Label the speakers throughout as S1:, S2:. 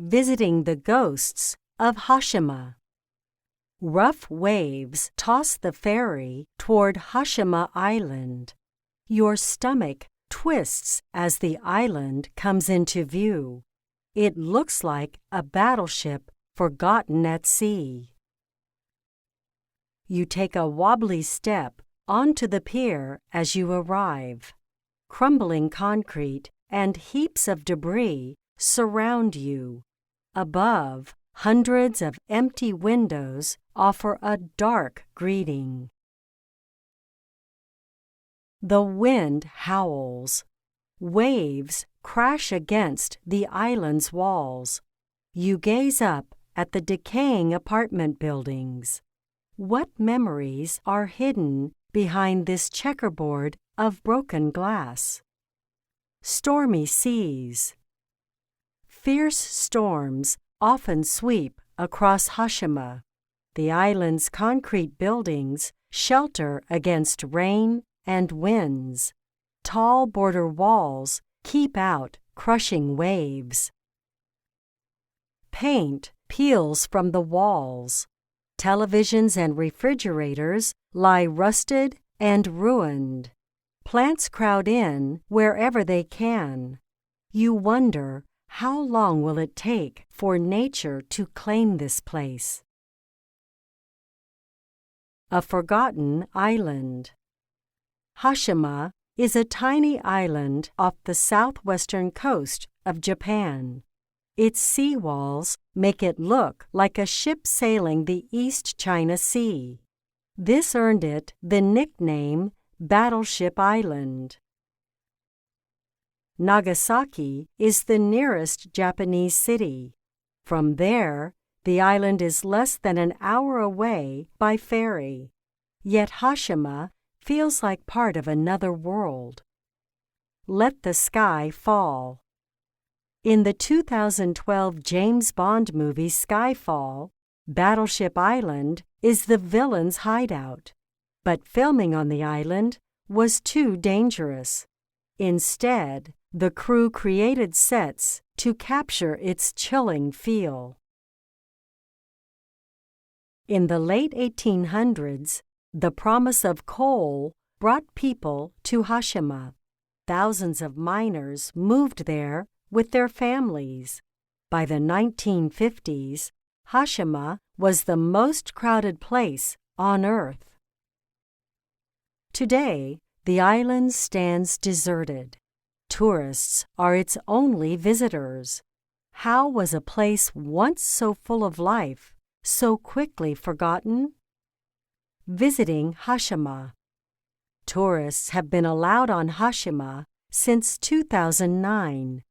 S1: visiting the ghosts of Hashima. Rough waves toss the ferry toward Hashima Island. Your stomach twists as the island comes into view. It looks like a battleship forgotten at sea. You take a wobbly step onto the pier as you arrive. Crumbling concrete and heaps of debris surround you. Above, hundreds of empty windows offer a dark greeting. The wind howls. Waves crash against the island's walls. You gaze up at the decaying apartment buildings. What memories are hidden behind this checkerboard of broken glass? Stormy seas. Fierce storms often sweep across Hashima. The island's concrete buildings shelter against rain and winds. Tall border walls keep out crushing waves. Paint peels from the walls. Televisions and refrigerators lie rusted and ruined. Plants crowd in wherever they can. You wonder, how long will it take for nature to claim this place? A forgotten island. Hashima is a tiny island off the southwestern coast of Japan. Its seawalls make it look like a ship sailing the East China Sea. This earned it the nickname Battleship Island. Nagasaki is the nearest Japanese city. From there, the island is less than an hour away by ferry. Yet Hashima feels like part of another world. Let the sky fall. In the 2012 James Bond movie Skyfall, Battleship Island is the villain's hideout. But filming on the island was too dangerous. Instead, the crew created sets to capture its chilling feel. In the late 1800s, the promise of coal brought people to Hashima. Thousands of miners moved there with their families. By the 1950s, Hashima was the most crowded place on Earth. Today, the island stands deserted. Tourists are its only visitors. How was a place once so full of life so quickly forgotten? Visiting Hashima. Tourists have been allowed on Hashima since 2009.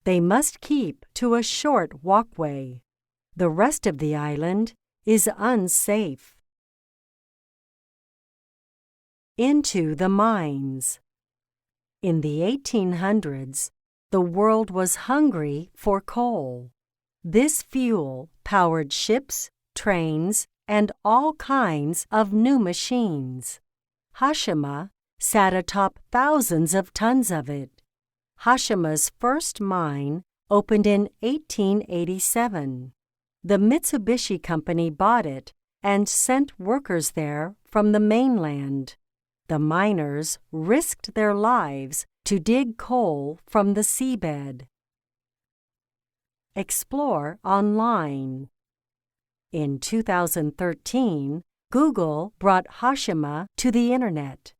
S1: They must keep to a short walkway. The rest of the island is unsafe. Into the mines. In the 1800s, the world was hungry for coal. This fuel powered ships, trains, and all kinds of new machines. Hashima sat atop thousands of tons of it. Hashima's first mine opened in 1887. The Mitsubishi Company bought it and sent workers there from the mainland. The miners risked their lives to dig coal from the seabed. Explore online. In 2013, Google brought Hashima to the Internet.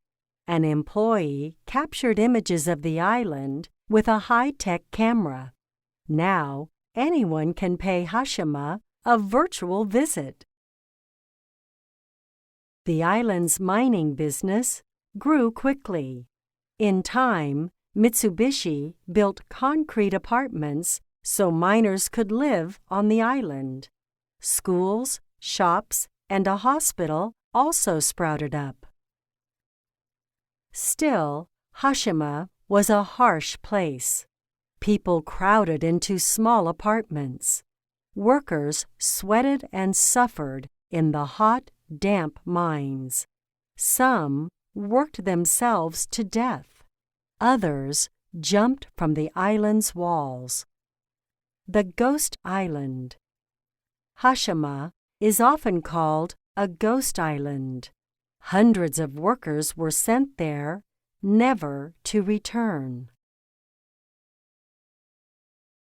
S1: An employee captured images of the island with a high-tech camera. Now, anyone can pay Hashima a virtual visit. The island's mining business grew quickly. In time, Mitsubishi built concrete apartments so miners could live on the island. Schools, shops, and a hospital also sprouted up. Still, Hashima was a harsh place. People crowded into small apartments. Workers sweated and suffered in the hot, damp mines. Some worked themselves to death. Others jumped from the island's walls. the Ghost Island. Hashima is often called a ghost island. Hundreds of workers were sent there, never to return.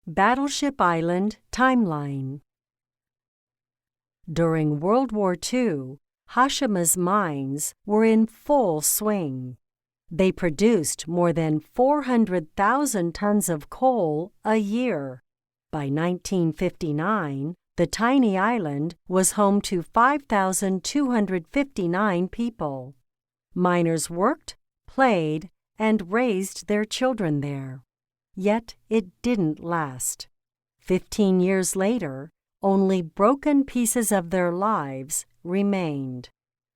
S1: Battleship Island Timeline. During World War II, Hashima's mines were in full swing. They produced more than 400,000 tons of coal a year. By 1959, the tiny island was home to 5,259 people. Miners worked, played, and raised their children there. Yet it didn't last. 15 years later, only broken pieces of their lives remained.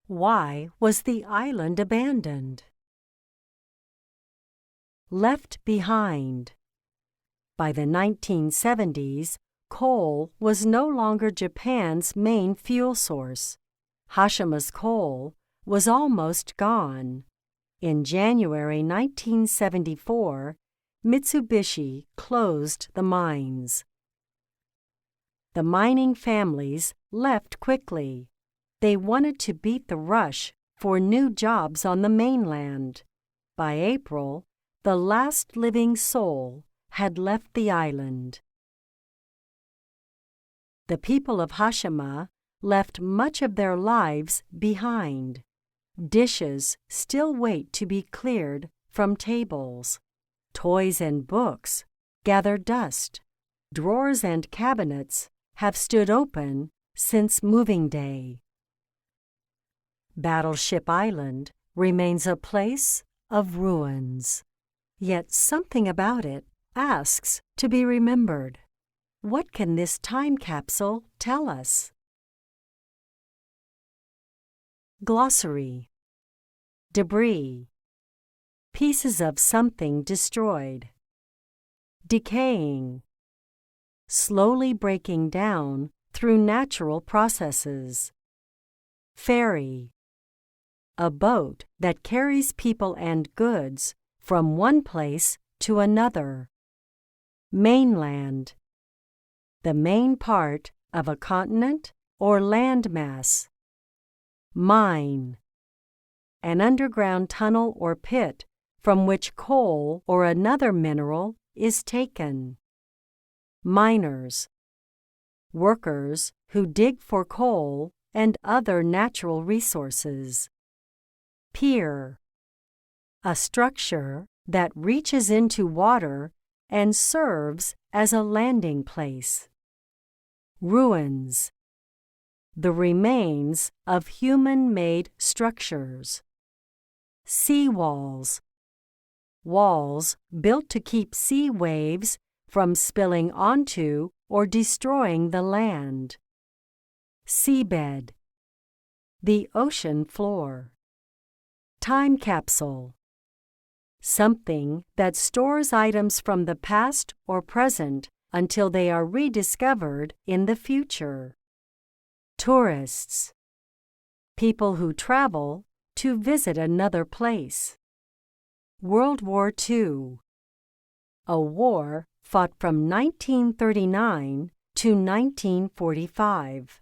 S1: Why was the island abandoned? Left behind. By the 1970s, coal was no longer Japan's main fuel source. Hashima's coal was almost gone. In January 1974, Mitsubishi closed the mines. The mining families left quickly. They wanted to beat the rush for new jobs on the mainland. By April, the last living soul had left the island. The people of Hashima left much of their lives behind. Dishes still wait to be cleared from tables. Toys and books gather dust. Drawers and cabinets have stood open since moving day. Battleship Island remains a place of ruins. Yet something about it asks to be remembered. What can this time capsule tell us? Glossary. Debris. Pieces of something destroyed. Decaying. Slowly breaking down through natural processes. Ferry. A boat that carries people and goods from one place to another. Mainland. The main part of a continent or landmass. Mine. An underground tunnel or pit from which coal or another mineral is taken. Miners. Workers who dig for coal and other natural resources. Pier. A structure that reaches into water and serves as a landing place. Ruins. The remains of human-made structures. Sea walls. Walls built to keep sea waves from spilling onto or destroying the land. Seabed. The ocean floor. Time capsule. Something that stores items from the past or present until they are rediscovered in the future. Tourists. People who travel to visit another place. World War II. A war fought from 1939 to 1945.